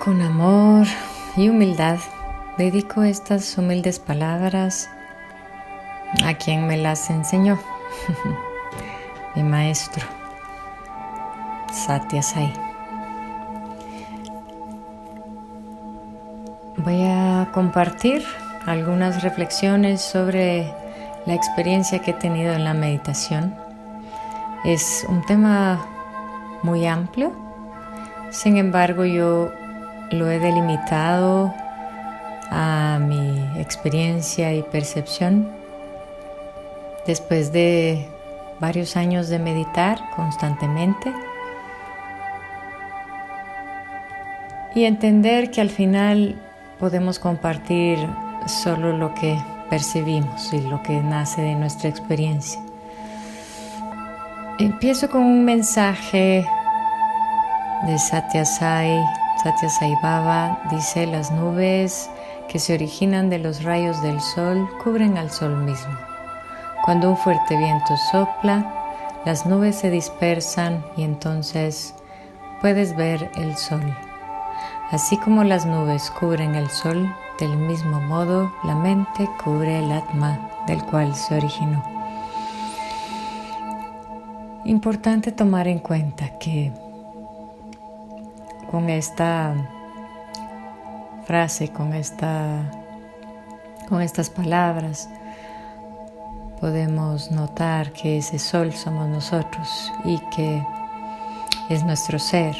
Con amor y humildad dedico estas humildes palabras a quien me las enseñó, mi maestro, Satya Sai. Voy a compartir algunas reflexiones sobre la experiencia que he tenido en la meditación. Es un tema muy amplio, sin embargo yo lo he delimitado a mi experiencia y percepción después de varios años de meditar constantemente y entender que al final podemos compartir solo lo que percibimos y lo que nace de nuestra experiencia. Empiezo con un mensaje de Satya Sai Baba. Dice: las nubes que se originan de los rayos del sol cubren al sol mismo. Cuando un fuerte viento sopla, las nubes se dispersan y entonces puedes ver el sol. Así como las nubes cubren el sol, del mismo modo la mente cubre el Atma del cual se originó. Importante tomar en cuenta que con esta frase, con estas palabras, podemos notar que ese sol somos nosotros y que es nuestro ser.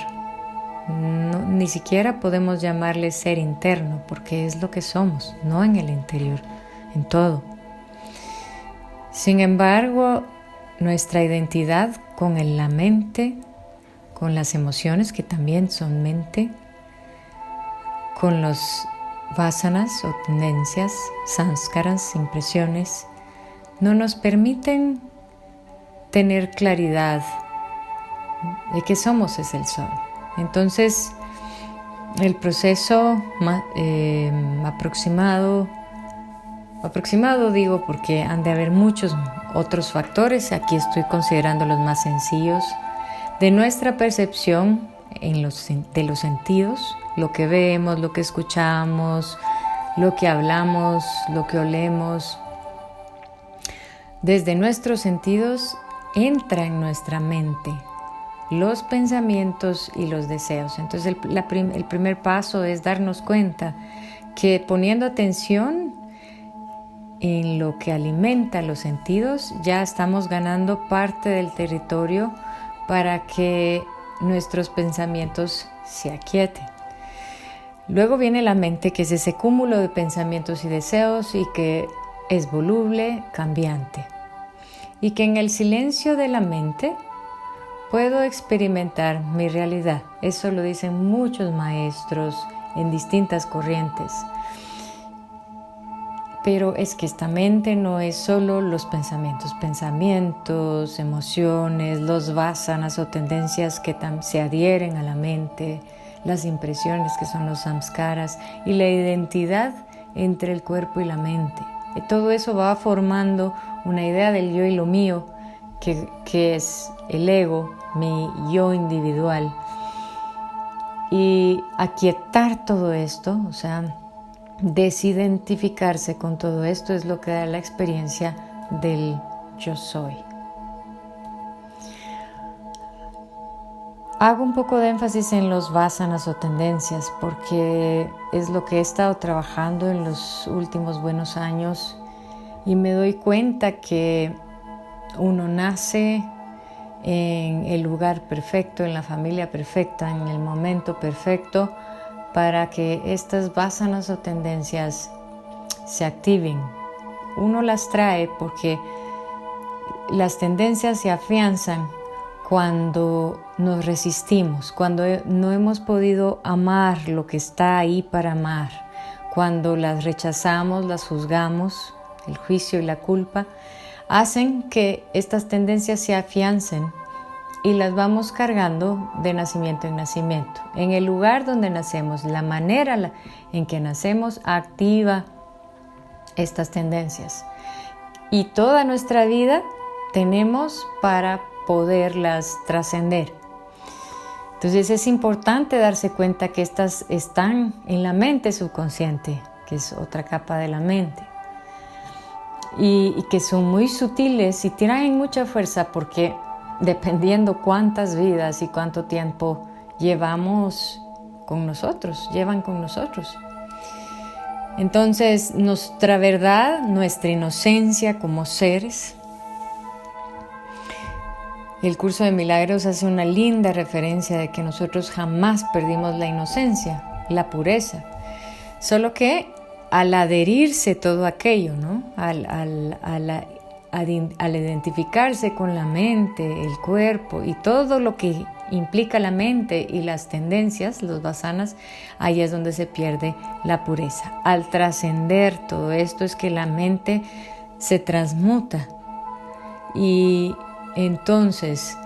Ni siquiera podemos llamarle ser interno, porque es lo que somos, no en el interior, en todo. Sin embargo, nuestra identidad con la mente, con las emociones que también son mente, con los vasanas o tendencias, samskaras, impresiones, no nos permiten tener claridad de que somos es el sol. Entonces, el proceso aproximado digo porque han de haber muchos otros factores, aquí estoy considerando los más sencillos, de nuestra percepción de los sentidos, lo que vemos, lo que escuchamos, lo que hablamos, lo que olemos. Desde nuestros sentidos entra en nuestra mente los pensamientos y los deseos. Entonces el primer paso es darnos cuenta que poniendo atención en lo que alimenta los sentidos, ya estamos ganando parte del territorio para que nuestros pensamientos se aquieten. Luego viene la mente, que es ese cúmulo de pensamientos y deseos y que es voluble, cambiante. Y que en el silencio de la mente puedo experimentar mi realidad. Eso lo dicen muchos maestros en distintas corrientes. Pero es que esta mente no es solo los pensamientos, emociones, los vasanas o tendencias que se adhieren a la mente, las impresiones que son los samskaras y la identidad entre el cuerpo y la mente. Y todo eso va formando una idea del yo y lo mío, que es el ego, mi yo individual. Y aquietar todo esto, o sea, desidentificarse con todo esto, es lo que da la experiencia del yo soy. Hago un poco de énfasis en los vasanas o tendencias porque es lo que he estado trabajando en los últimos buenos años y me doy cuenta que uno nace en el lugar perfecto, en la familia perfecta, en el momento perfecto para que estas vasanas o tendencias se activen. Uno las trae porque las tendencias se afianzan cuando nos resistimos, cuando no hemos podido amar lo que está ahí para amar, cuando las rechazamos, las juzgamos, el juicio y la culpa, hacen que estas tendencias se afiancen y las vamos cargando de nacimiento en nacimiento. En el lugar donde nacemos, la manera en que nacemos activa estas tendencias. Y toda nuestra vida tenemos para poderlas trascender. Entonces es importante darse cuenta que estas están en la mente subconsciente, que es otra capa de la mente, y que son muy sutiles y tienen mucha fuerza porque dependiendo cuántas vidas y cuánto tiempo llevan con nosotros. Entonces, nuestra verdad, nuestra inocencia como seres. El curso de milagros hace una linda referencia de que nosotros jamás perdimos la inocencia, la pureza. Solo que al adherirse todo aquello, ¿no? Al identificarse con la mente, el cuerpo y todo lo que implica la mente y las tendencias, los vasanas, ahí es donde se pierde la pureza. Al trascender todo esto es que la mente se transmuta y entonces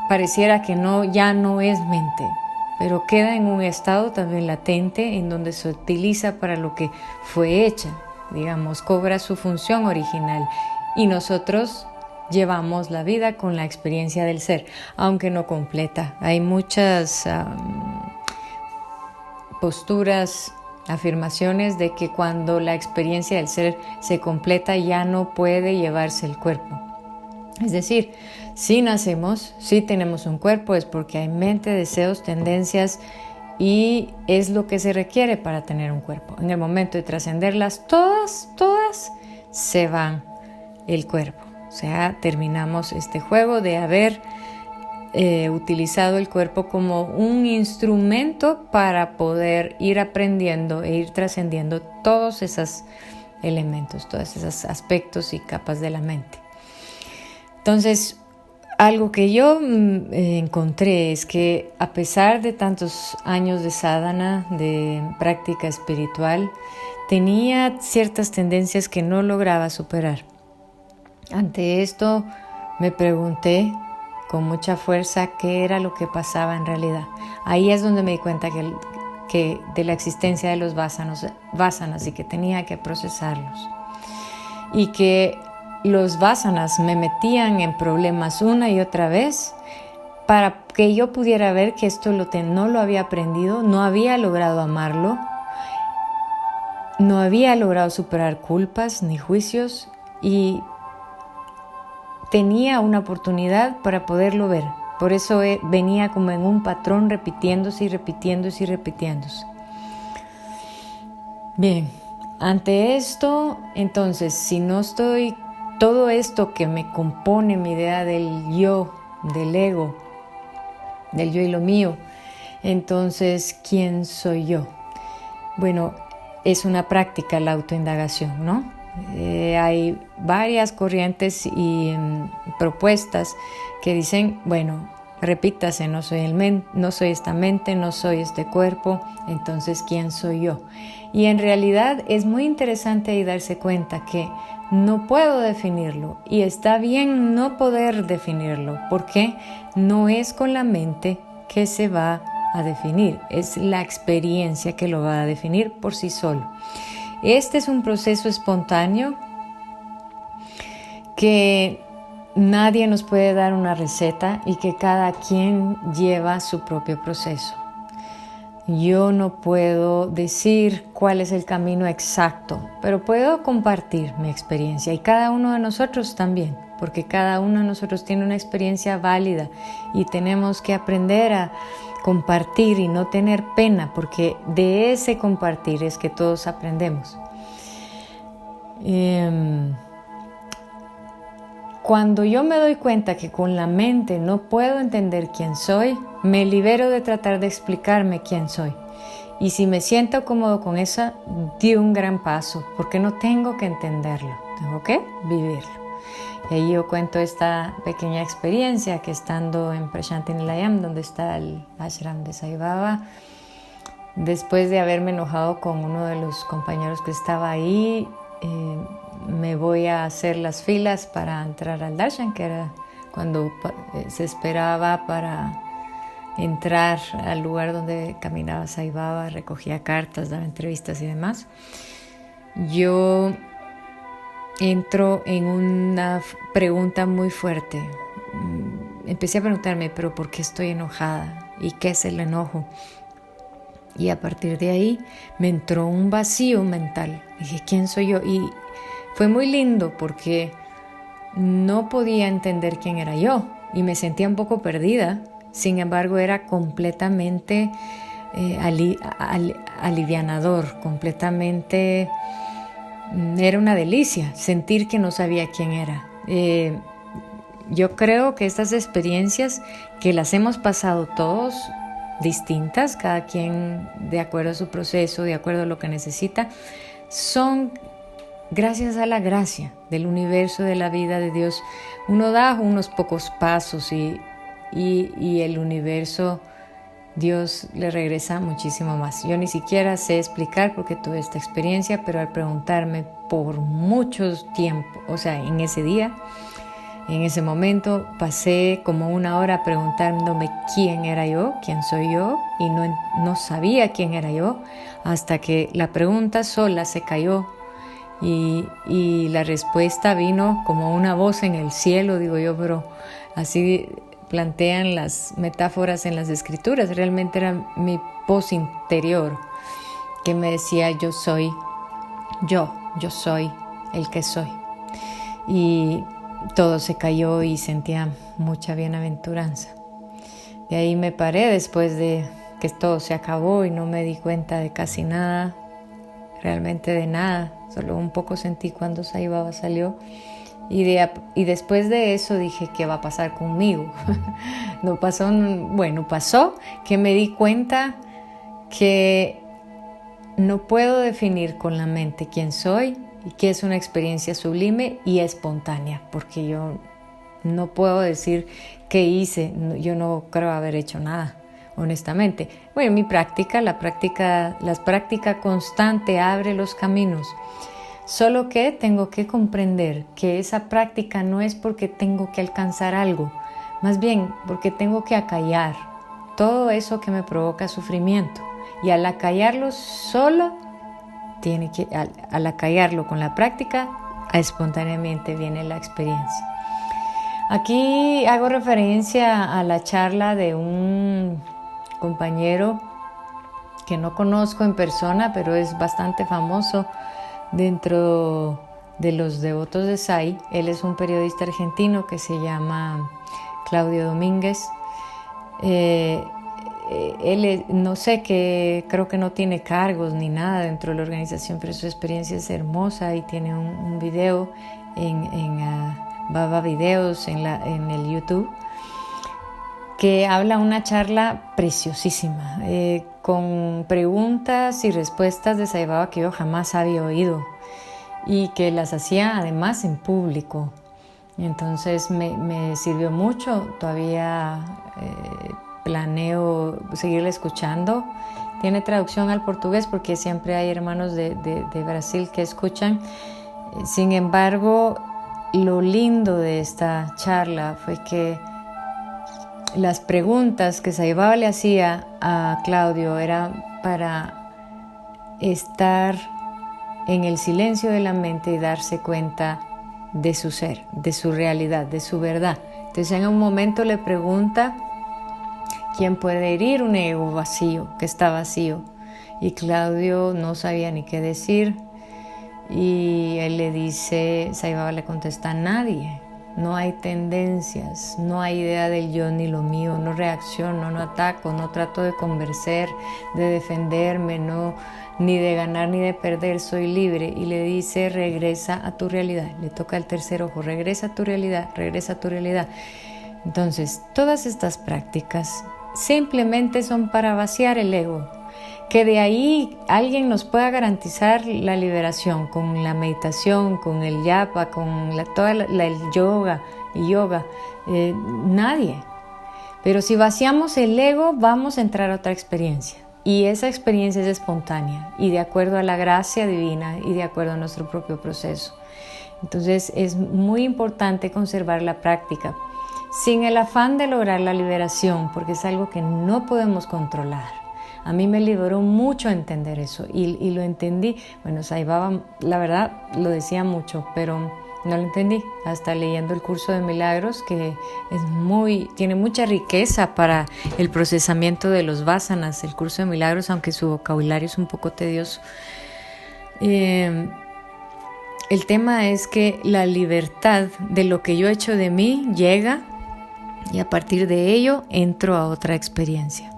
pareciera que ya no es mente, pero queda en un estado también latente en donde se utiliza para lo que fue hecha, digamos, cobra su función original y nosotros llevamos la vida con la experiencia del ser, aunque no completa. Hay muchas posturas, afirmaciones de que cuando la experiencia del ser se completa ya no puede llevarse el cuerpo. Es decir, si nacemos, si tenemos un cuerpo, es porque hay mente, deseos, tendencias y es lo que se requiere para tener un cuerpo. En el momento de trascenderlas, todas se van el cuerpo. O sea, terminamos este juego de haber utilizado el cuerpo como un instrumento para poder ir aprendiendo e ir trascendiendo todos esos elementos, todos esos aspectos y capas de la mente. Entonces, algo que yo encontré es que a pesar de tantos años de sadhana, de práctica espiritual, tenía ciertas tendencias que no lograba superar. Ante esto me pregunté con mucha fuerza qué era lo que pasaba en realidad. Ahí es donde me di cuenta que de la existencia de los vasanas y que tenía que procesarlos. Y que los vasanas me metían en problemas una y otra vez para que yo pudiera ver que esto no lo había aprendido, no había logrado amarlo, no había logrado superar culpas ni juicios y tenía una oportunidad para poderlo ver. Por eso venía como en un patrón repitiéndose. Bien, ante esto, entonces, si no estoy, todo esto que me compone mi idea del yo, del ego, del yo y lo mío, entonces, ¿quién soy yo? Bueno, es una práctica la autoindagación, ¿no? Hay varias corrientes y propuestas que dicen, bueno, repítase, no soy esta mente, no soy este cuerpo, entonces ¿quién soy yo? Y en realidad es muy interesante ahí darse cuenta que no puedo definirlo y está bien no poder definirlo porque no es con la mente que se va a definir, es la experiencia que lo va a definir por sí solo. Este es un proceso espontáneo que nadie nos puede dar una receta y que cada quien lleva su propio proceso. Yo no puedo decir cuál es el camino exacto, pero puedo compartir mi experiencia y cada uno de nosotros también, porque cada uno de nosotros tiene una experiencia válida y tenemos que aprender a compartir y no tener pena, porque de ese compartir es que todos aprendemos. Cuando yo me doy cuenta que con la mente no puedo entender quién soy, me libero de tratar de explicarme quién soy. Y si me siento cómodo con eso, di un gran paso, porque no tengo que entenderlo, tengo que vivirlo. Y ahí yo cuento esta pequeña experiencia que estando en Prasanthi Nilayam, donde está el ashram de Sai Baba, después de haberme enojado con uno de los compañeros que estaba ahí, me voy a hacer las filas para entrar al darshan, que era cuando se esperaba para entrar al lugar donde caminaba Sai Baba, recogía cartas, daba entrevistas y demás. Yo entro en una pregunta muy fuerte. empecé a preguntarme, pero ¿por qué estoy enojada? ¿Y qué es el enojo? Y a partir de ahí me entró un vacío mental. Dije, ¿quién soy yo? Y fue muy lindo porque no podía entender quién era yo y me sentía un poco perdida. Sin embargo, era completamente alivianador, completamente... Era una delicia sentir que no sabía quién era. Yo creo que estas experiencias que las hemos pasado todos, distintas, cada quien de acuerdo a su proceso, de acuerdo a lo que necesita, son gracias a la gracia del universo, de la vida de Dios. Uno da unos pocos pasos y el universo, Dios le regresa muchísimo más. Yo ni siquiera sé explicar por qué tuve esta experiencia, pero al preguntarme por mucho tiempo, o sea, en ese día, en ese momento, pasé como una hora preguntándome quién era yo, quién soy yo, y no sabía quién era yo, hasta que la pregunta sola se cayó y la respuesta vino como una voz en el cielo, digo yo, pero así plantean las metáforas en las escrituras. Realmente era mi voz interior que me decía, yo soy el que soy. Y todo se cayó y sentía mucha bienaventuranza. De ahí me paré después de que todo se acabó y no me di cuenta de casi nada, realmente de nada. Solo un poco sentí cuando Saibaba salió. Y después de eso dije, ¿qué va a pasar conmigo? Pasó que me di cuenta que no puedo definir con la mente quién soy y que es una experiencia sublime y espontánea, porque yo no puedo decir qué hice, yo no creo haber hecho nada, honestamente. Bueno, la práctica constante abre los caminos. Solo que tengo que comprender que esa práctica no es porque tengo que alcanzar algo, más bien porque tengo que acallar todo eso que me provoca sufrimiento. Y al acallarlo al acallarlo con la práctica, espontáneamente viene la experiencia. Aquí hago referencia a la charla de un compañero que no conozco en persona, pero es bastante famoso dentro de los devotos de Sai. Él es un periodista argentino que se llama Claudio Domínguez. Él creo que no tiene cargos ni nada dentro de la organización, pero su experiencia es hermosa y tiene un video en Baba Videos en el YouTube, que habla una charla preciosísima, con preguntas y respuestas de Sai Baba que yo jamás había oído y que las hacía además en público. Entonces me sirvió mucho. Todavía planeo seguirle escuchando. Tiene traducción al portugués porque siempre hay hermanos de Brasil que escuchan. Sin embargo, lo lindo de esta charla fue que las preguntas que Sai Baba le hacía a Claudio eran para estar en el silencio de la mente y darse cuenta de su ser, de su realidad, de su verdad. Entonces en un momento le pregunta quién puede herir un ego vacío, que está vacío. Y Claudio no sabía ni qué decir. Y él le dice, Sai Baba le contesta, nadie. No hay tendencias, no hay idea del yo ni lo mío, no reacciono, no ataco, no trato de convencer, de defenderme, ni de ganar ni de perder, soy libre. Y le dice, regresa a tu realidad. Le toca el tercer ojo, regresa a tu realidad, regresa a tu realidad. Entonces, todas estas prácticas simplemente son para vaciar el ego. Que de ahí alguien nos pueda garantizar la liberación con la meditación, con el japa, con el yoga y yoga. Nadie. Pero si vaciamos el ego, vamos a entrar a otra experiencia. Y esa experiencia es espontánea y de acuerdo a la gracia divina y de acuerdo a nuestro propio proceso. Entonces es muy importante conservar la práctica sin el afán de lograr la liberación, porque es algo que no podemos controlar. A mí me liberó mucho entender eso y lo entendí. Bueno, Sai Baba, la verdad, lo decía mucho, pero No lo entendí, hasta leyendo el curso de milagros, que tiene mucha riqueza para el procesamiento de los vasanas, el curso de milagros, aunque su vocabulario es un poco tedioso. El tema es que la libertad de lo que yo he hecho de mí llega, y a partir de ello entro a otra experiencia.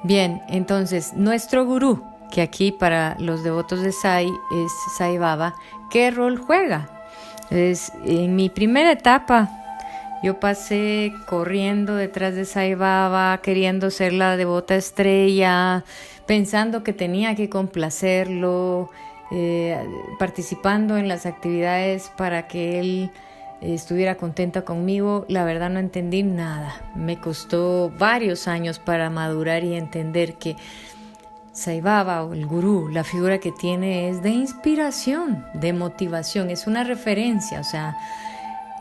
Bien, entonces nuestro gurú, que aquí para los devotos de Sai es Sai Baba, ¿qué rol juega? Entonces, en mi primera etapa, yo pasé corriendo detrás de Sai Baba, queriendo ser la devota estrella, pensando que tenía que complacerlo, participando en las actividades para que él estuviera contento conmigo. La verdad no entendí nada. Me costó varios años para madurar y entender que Sai Baba o el gurú, la figura que tiene es de inspiración, de motivación, es una referencia. O sea,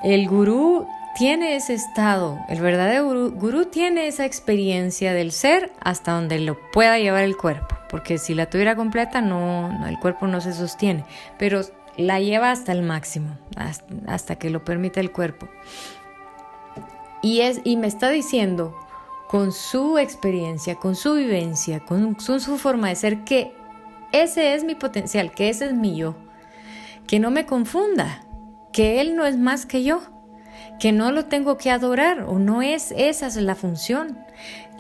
el gurú tiene ese estado, el verdadero gurú tiene esa experiencia del ser hasta donde lo pueda llevar el cuerpo, porque si la tuviera completa el cuerpo no se sostiene, pero la lleva hasta el máximo, hasta que lo permita el cuerpo. Y me está diciendo, con su experiencia, con su vivencia, con su forma de ser, que ese es mi potencial, que ese es mi yo, que no me confunda, que él no es más que yo, que no lo tengo que adorar, o no es, esa es la función.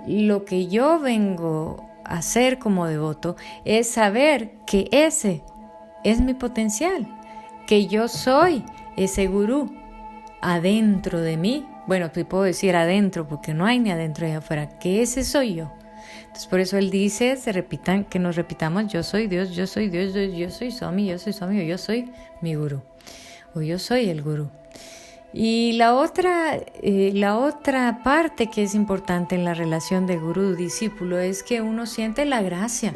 Lo que yo vengo a hacer como devoto es saber que ese es mi potencial, que yo soy ese gurú adentro de mí. Bueno, te puedo decir adentro porque no hay ni adentro ni afuera, que ese soy yo. Entonces por eso él dice, que nos repitamos, yo soy Dios, yo soy Dios, yo soy Swami, yo soy Swami, o yo soy mi gurú, o yo soy el gurú. Y la otra parte que es importante en la relación de gurú-discípulo es que uno siente la gracia,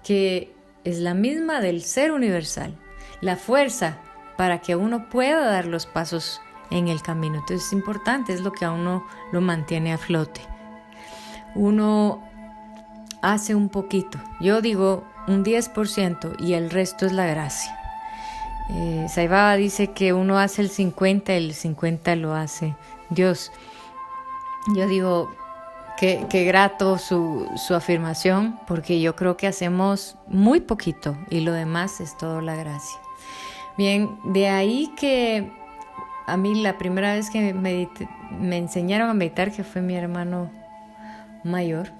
que es la misma del ser universal, la fuerza para que uno pueda dar los pasos en el camino. Entonces es importante, es lo que a uno lo mantiene a flote. Uno hace un poquito, yo digo un 10%, y el resto es la gracia. Sai Baba dice que uno hace el 50%, el 50% lo hace Dios. Yo digo que grato su afirmación, porque yo creo que hacemos muy poquito y lo demás es todo la gracia. Bien, de ahí que a mí la primera vez que me enseñaron a meditar, que fue mi hermano mayor,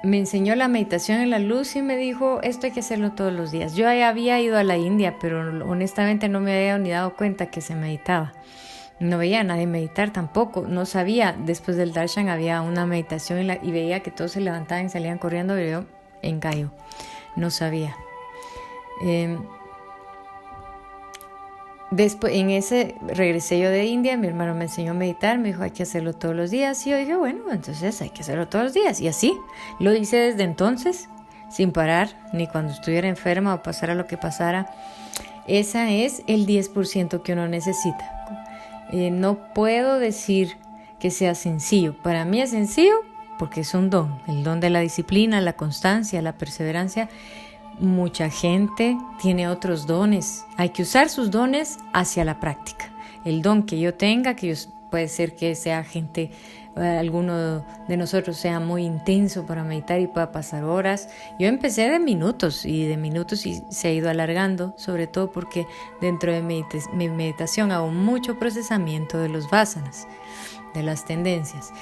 me enseñó la meditación en la luz y me dijo, esto hay que hacerlo todos los días. Yo ya había ido a la India, pero honestamente no me había ni dado cuenta que se meditaba. No veía a nadie meditar tampoco, no sabía. Después del darshan había una meditación y veía que todos se levantaban y salían corriendo, pero yo en gallo, no sabía. Después, en ese regresé yo de India, mi hermano me enseñó a meditar, me dijo hay que hacerlo todos los días, y yo dije bueno, entonces hay que hacerlo todos los días, y así lo hice desde entonces, sin parar, ni cuando estuviera enferma o pasara lo que pasara. Esa es el 10% que uno necesita. No puedo decir que sea sencillo, para mí es sencillo porque es un don, el don de la disciplina, la constancia, la perseverancia. Mucha gente tiene otros dones, hay que usar sus dones hacia la práctica. El don que yo tenga, puede ser que sea alguno de nosotros sea muy intenso para meditar y pueda pasar horas. Yo empecé de minutos y se ha ido alargando, sobre todo porque dentro de mi meditación hago mucho procesamiento de los vasanas, de las tendencias.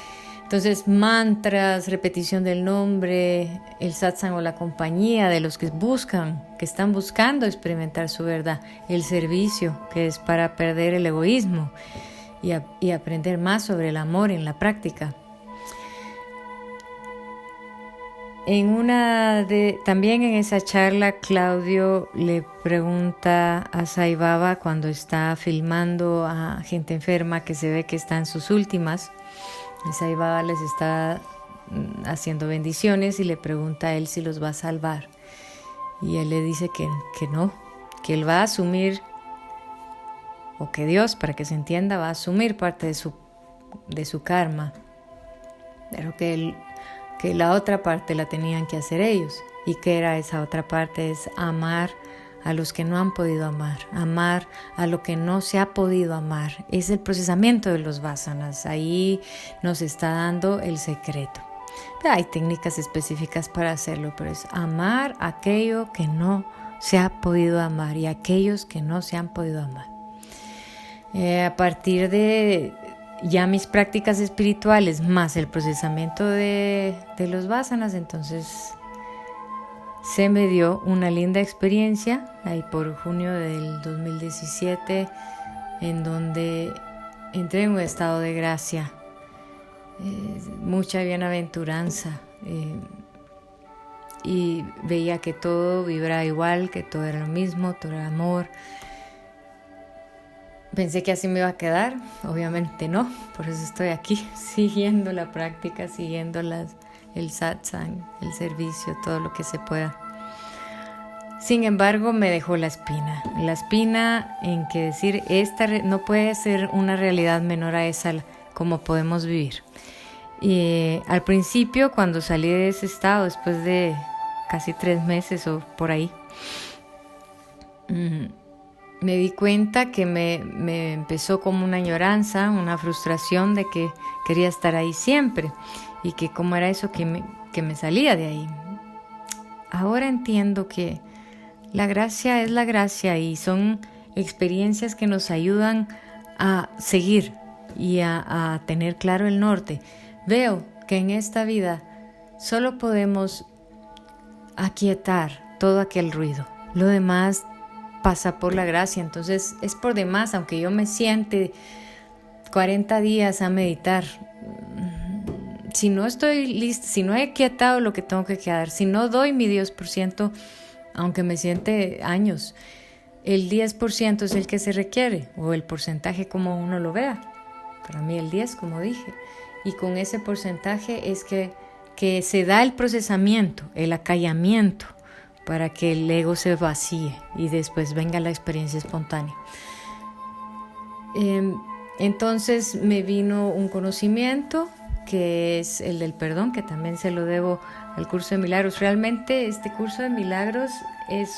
Entonces, mantras, repetición del nombre, el satsang o la compañía de los que están buscando experimentar su verdad, el servicio, que es para perder el egoísmo y aprender más sobre el amor en la práctica. También en esa charla, Claudio le pregunta a Sai Baba cuando está filmando a gente enferma que se ve que está en sus últimas. Y Sai Baba les está haciendo bendiciones y le pregunta a él si los va a salvar. Y él le dice que no, que él va a asumir, o que Dios, para que se entienda, va a asumir parte de su karma, pero que que la otra parte la tenían que hacer ellos. ¿Y qué era esa otra parte? Es amar a los que no han podido amar a lo que no se ha podido amar. Es el procesamiento de los vásanas. Ahí nos está dando el secreto. Hay técnicas específicas para hacerlo, pero es amar aquello que no se ha podido amar y aquellos que no se han podido amar. A partir de ya mis prácticas espirituales más el procesamiento de los vásanas, entonces se me dio una linda experiencia ahí por junio del 2017, en donde entré en un estado de gracia, mucha bienaventuranza, y veía que todo vibraba igual, que todo era lo mismo, todo era amor. Pensé que así me iba a quedar, obviamente no, por eso estoy aquí, siguiendo la práctica, siguiendo el satsang, el servicio, todo lo que se pueda. Sin embargo, me dejó la espina en que decir, esta no puede ser una realidad menor a esa como podemos vivir. Y al principio, cuando salí de ese estado, después de casi 3 meses o por ahí, me di cuenta que me empezó como una añoranza, una frustración de que quería estar ahí siempre y que cómo era eso que me salía de ahí. Ahora entiendo que la gracia es la gracia y son experiencias que nos ayudan a seguir y a tener claro el norte. Veo que en esta vida solo podemos aquietar todo aquel ruido. Lo demás pasa por la gracia, entonces es por demás, aunque yo me siente 40 días a meditar, si no estoy lista, si no he aquietado lo que tengo que quedar, si no doy mi 10%, aunque me siente años, el 10% es el que se requiere, o el porcentaje como uno lo vea. Para mí el 10, como dije, y con ese porcentaje es que se da el procesamiento, el acallamiento, para que el ego se vacíe y después venga la experiencia espontánea. Entonces me vino un conocimiento que es el del perdón, que también se lo debo al curso de milagros. Realmente este curso de milagros es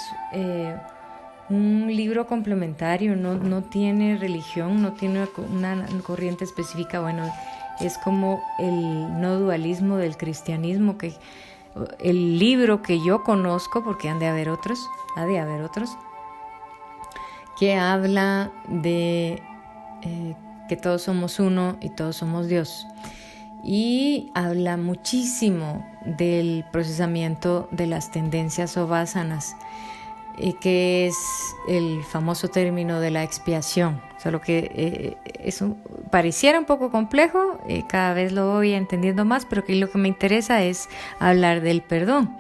un libro complementario, no tiene religión, no tiene una corriente específica. Bueno, es como el no dualismo del cristianismo, que el libro que yo conozco, porque ha de haber otros, que habla de que todos somos uno y todos somos Dios. Y habla muchísimo del procesamiento de las tendencias o vásanas, que es el famoso término de la expiación. Solo que eso pareciera un poco complejo, cada vez lo voy entendiendo más, pero que lo que me interesa es hablar del perdón,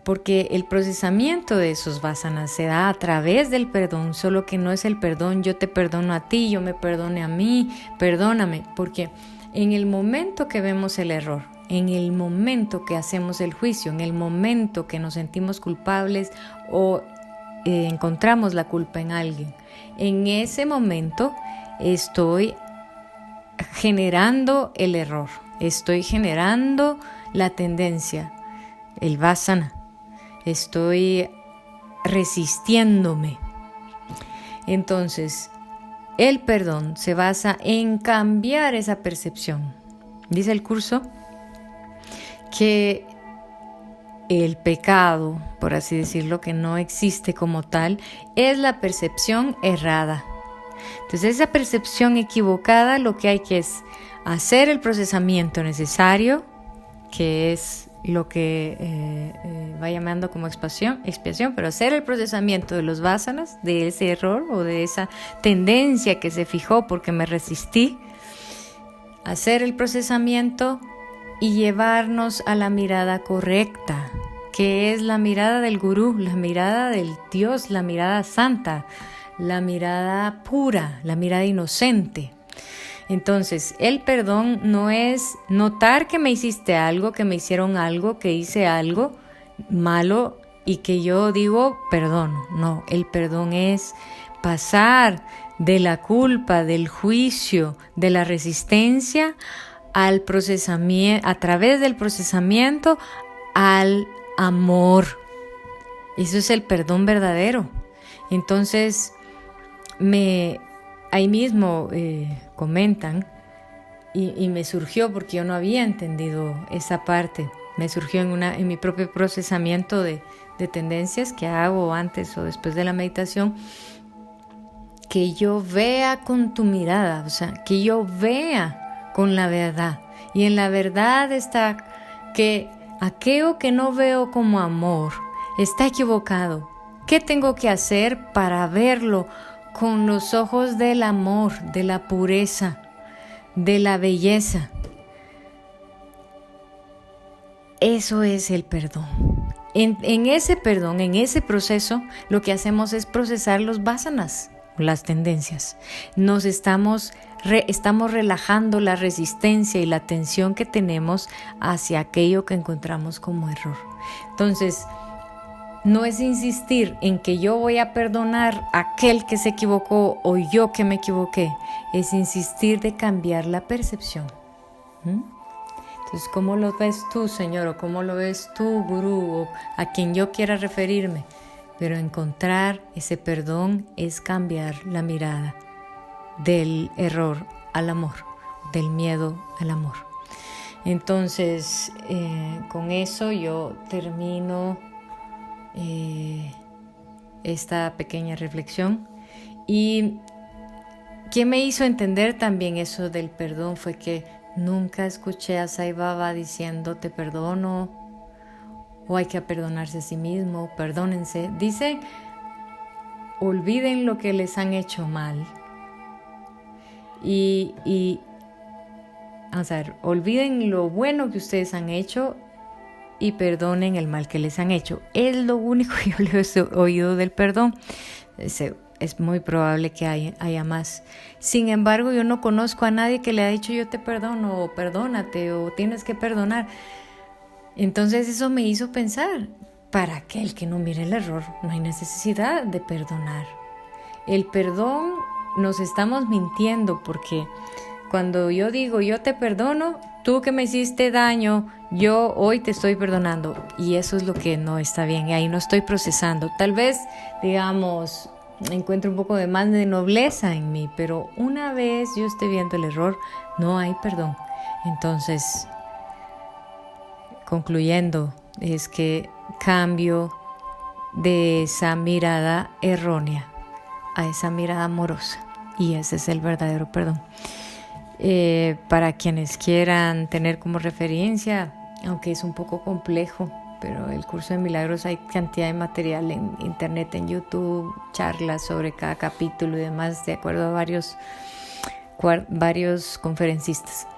porque el procesamiento de esos vásanas se da a través del perdón, solo que no es el perdón, yo te perdono a ti, yo me perdone a mí, perdóname, porque en el momento que vemos el error, en el momento que hacemos el juicio, en el momento que nos sentimos culpables o encontramos la culpa en alguien, en ese momento estoy generando el error, estoy generando la tendencia, el vasana, estoy resistiéndome. Entonces, el perdón se basa en cambiar esa percepción. Dice el curso que el pecado, por así decirlo, que no existe como tal, es la percepción errada. Entonces, esa percepción equivocada, lo que hay que es hacer el procesamiento necesario, que es lo que va llamando como expiación, pero hacer el procesamiento de los vásanas, de ese error o de esa tendencia que se fijó porque me resistí, hacer el procesamiento y llevarnos a la mirada correcta, que es la mirada del gurú, la mirada del Dios, la mirada santa, la mirada pura, la mirada inocente. Entonces, el perdón no es notar que me hiciste algo, que me hicieron algo, que hice algo malo y que yo digo perdono. No, el perdón es pasar de la culpa, del juicio, de la resistencia al procesamiento, a través del procesamiento al amor. Eso es el perdón verdadero. Entonces, ahí mismo comentan, y me surgió porque yo no había entendido esa parte. Me surgió en mi propio procesamiento de tendencias que hago antes o después de la meditación, que yo vea con tu mirada, o sea, que yo vea con la verdad. Y en la verdad está que aquello que no veo como amor está equivocado. ¿Qué tengo que hacer para verlo con los ojos del amor, de la pureza, de la belleza? Eso es el perdón. En ese perdón, en ese proceso, lo que hacemos es procesar los vásanas, las tendencias. Estamos relajando la resistencia y la tensión que tenemos hacia aquello que encontramos como error. Entonces, no es insistir en que yo voy a perdonar a aquel que se equivocó o yo que me equivoqué. Es insistir de cambiar la percepción. Entonces, ¿cómo lo ves tú, Señor? ¿O cómo lo ves tú, Gurú? O a quien yo quiera referirme. Pero encontrar ese perdón es cambiar la mirada del error al amor, del miedo al amor. Entonces, con eso yo termino esta pequeña reflexión. Y ¿qué me hizo entender también eso del perdón? Fue que nunca escuché a Sai Baba diciendo te perdono, o hay que perdonarse a sí mismo, perdónense. Dice, olviden lo que les han hecho mal. Y vamos a ver, olviden lo bueno que ustedes han hecho y perdonen el mal que les han hecho. Es lo único que yo les he oído del perdón. Es muy probable que haya más. Sin embargo, yo no conozco a nadie que le haya dicho yo te perdono, o perdónate, o tienes que perdonar. Entonces eso me hizo pensar, para aquel que no mire el error, no hay necesidad de perdonar. El perdón, nos estamos mintiendo, porque cuando yo digo yo te perdono, tú que me hiciste daño, yo hoy te estoy perdonando. Y eso es lo que no está bien, y ahí no estoy procesando. Tal vez, digamos, encuentro un poco de más de nobleza en mí, pero una vez yo esté viendo el error, no hay perdón. Entonces, concluyendo, es que cambio de esa mirada errónea a esa mirada amorosa, y ese es el verdadero perdón. Para quienes quieran tener como referencia, aunque es un poco complejo, pero el curso de milagros, hay cantidad de material en internet, en YouTube, charlas sobre cada capítulo y demás, de acuerdo a varios conferencistas.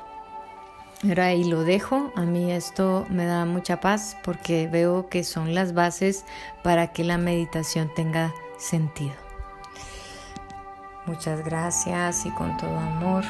Ahora ahí lo dejo. A mí esto me da mucha paz porque veo que son las bases para que la meditación tenga sentido. Muchas gracias y con todo amor.